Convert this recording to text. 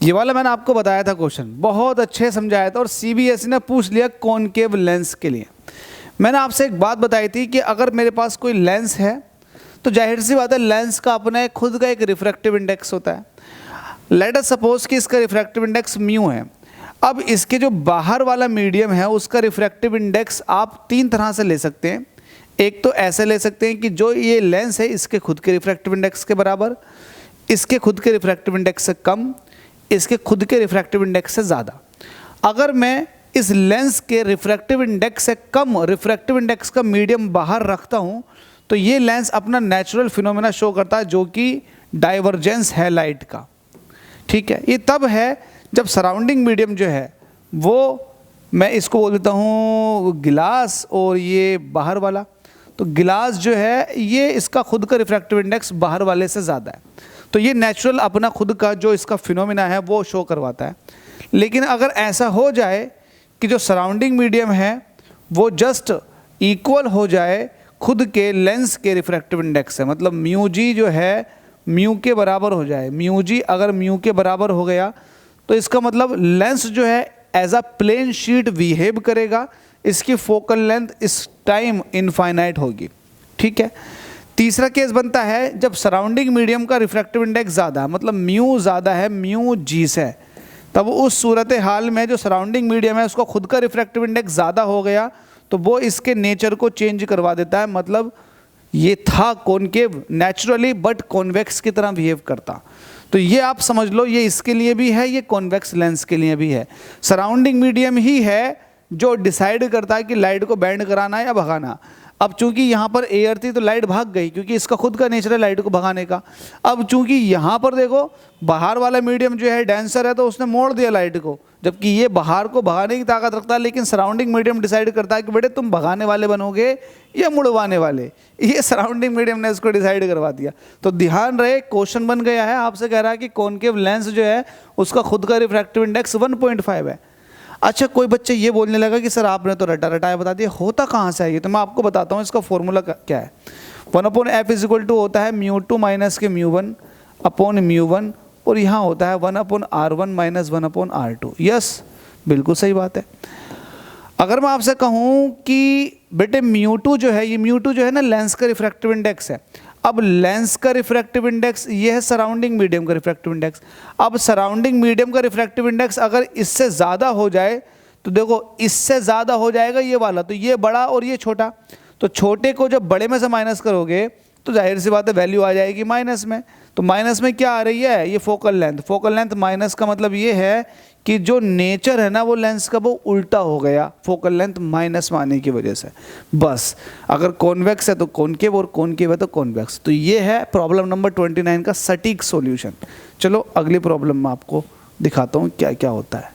ये वाला मैंने आपको बताया था क्वेश्चन, बहुत अच्छे समझाया था और सीबीएसई ने पूछ लिया कॉनकेव लेंस के लिए। मैंने आपसे एक बात बताई थी कि अगर मेरे पास कोई लेंस है तो जाहिर सी बात है लेंस का अपना खुद का एक रिफ्रैक्टिव इंडेक्स होता है। लेट अस सपोज कि इसका रिफ्रैक्टिव इंडेक्स म्यू है। अब इसके जो बाहर वाला मीडियम है उसका रिफ्रैक्टिव इंडेक्स आप तीन तरह से ले सकते हैं। एक तो ऐसे ले सकते हैं कि जो ये लेंस है इसके खुद के रिफ्रैक्टिव इंडेक्स के बराबर, इसके खुद के रिफ्रैक्टिव इंडेक्स से कम, इसके खुद के रिफ्रैक्टिव इंडेक्स से ज़्यादा। अगर मैं इस लेंस के रिफ्रैक्टिव इंडेक्स से कम रिफ्रैक्टिव इंडेक्स का मीडियम बाहर रखता हूँ तो ये लेंस अपना नेचुरल फिनोमेना शो करता है जो कि डाइवर्जेंस है लाइट का। ठीक है, ये तब है जब सराउंडिंग मीडियम जो है वो, मैं इसको बोल देता हूँ गिलास और ये बाहर वाला, तो गिलास जो है ये इसका खुद का रिफ्रैक्टिव इंडेक्स बाहर वाले से ज़्यादा है, तो ये नेचुरल अपना खुद का जो इसका फिनोमेना है वो शो करवाता है। लेकिन अगर ऐसा हो जाए कि जो सराउंडिंग मीडियम है वो जस्ट इक्वल हो जाए खुद के लेंस के रिफ्रैक्टिव इंडेक्स से, मतलब म्यू जी जो है म्यू के बराबर हो जाए, म्यू जी अगर म्यू के बराबर हो गया तो इसका मतलब लेंस जो है as a plane sheet behave करेगा, इसकी फोकल लेंथ इस टाइम इनफाइनाइट होगी। ठीक है, तीसरा केस बनता है जब सराउंडिंग मीडियम का रिफ्रैक्टिव इंडेक्स ज़्यादा है, मतलब म्यू ज़्यादा है म्यू जी से, तब उस सूरत हाल में जो सराउंडिंग मीडियम है उसका खुद का रिफ्रैक्टिव इंडेक्स ज़्यादा हो गया तो वो इसके नेचर को चेंज करवा देता है, मतलब ये था कॉनकेव नेचुरली बट कॉन्वेक्स की तरह बिहेव करता। तो ये आप समझ लो ये इसके लिए भी है, ये कॉन्वेक्स लेंस के लिए भी है। सराउंडिंग मीडियम ही है जो डिसाइड करता है कि लाइट को बैंड कराना है या भगाना। अब चूंकि यहाँ पर एयर थी तो लाइट भाग गई क्योंकि इसका खुद का नेचर है लाइट को भगाने का। अब चूंकि यहाँ पर देखो बाहर वाला मीडियम जो है डेंसर है तो उसने मोड़ दिया लाइट को, जबकि ये बाहर को भगाने की ताकत रखता है, लेकिन सराउंडिंग मीडियम डिसाइड करता है कि बेटे तुम भगाने वाले बनोगे या मुड़वाने वाले। ये सराउंडिंग मीडियम ने इसको डिसाइड करवा दिया। तो ध्यान रहे क्वेश्चन बन गया है, आपसे कह रहा है कि कॉनकेव लेंस जो है उसका खुद का रिफ्रैक्टिव इंडेक्स 1.5 है। अच्छा, कोई बच्चे ये बोलने लगा कि सर आपने तो रटा रटाया बता दिया, होता कहाँ से है ये? तो मैं आपको बताता हूँ इसका फॉर्मूला क्या है। 1/f = होता है μ2 माइनस के μ1 अपॉन μ1, और यहाँ होता है 1/r1 माइनस 1/r2। यस, बिल्कुल सही बात है। अगर मैं आपसे कहूँ कि बेटे μ2 जो है, ये μ2 जो है ना लेंस का रिफ्रैक्टिव इंडेक्स है। अब लेंस का रिफ्रैक्टिव इंडेक्स ये है सराउंडिंग मीडियम का रिफ्रैक्टिव इंडेक्स। अब सराउंडिंग मीडियम का रिफ्रैक्टिव इंडेक्स अगर इससे ज़्यादा हो जाए तो देखो इससे ज़्यादा हो जाएगा ये वाला, तो ये बड़ा और ये छोटा, तो छोटे को जब बड़े में से माइनस करोगे तो जाहिर सी बात है वैल्यू आ जाएगी माइनस में। तो माइनस में क्या आ रही है? ये focal length. Focal length minus का मतलब ये है कि जो नेचर है ना वो लेंस का वो उल्टा हो गया फोकल लेंथ माइनस में आने की वजह से। बस, अगर कॉन्वेक्स है तो कॉनकेव और कॉनकेव है तो कॉन्वेक्स। तो ये है प्रॉब्लम नंबर 29 का सटीक सॉल्यूशन। चलो अगली प्रॉब्लम में आपको दिखाता हूँ क्या क्या होता है।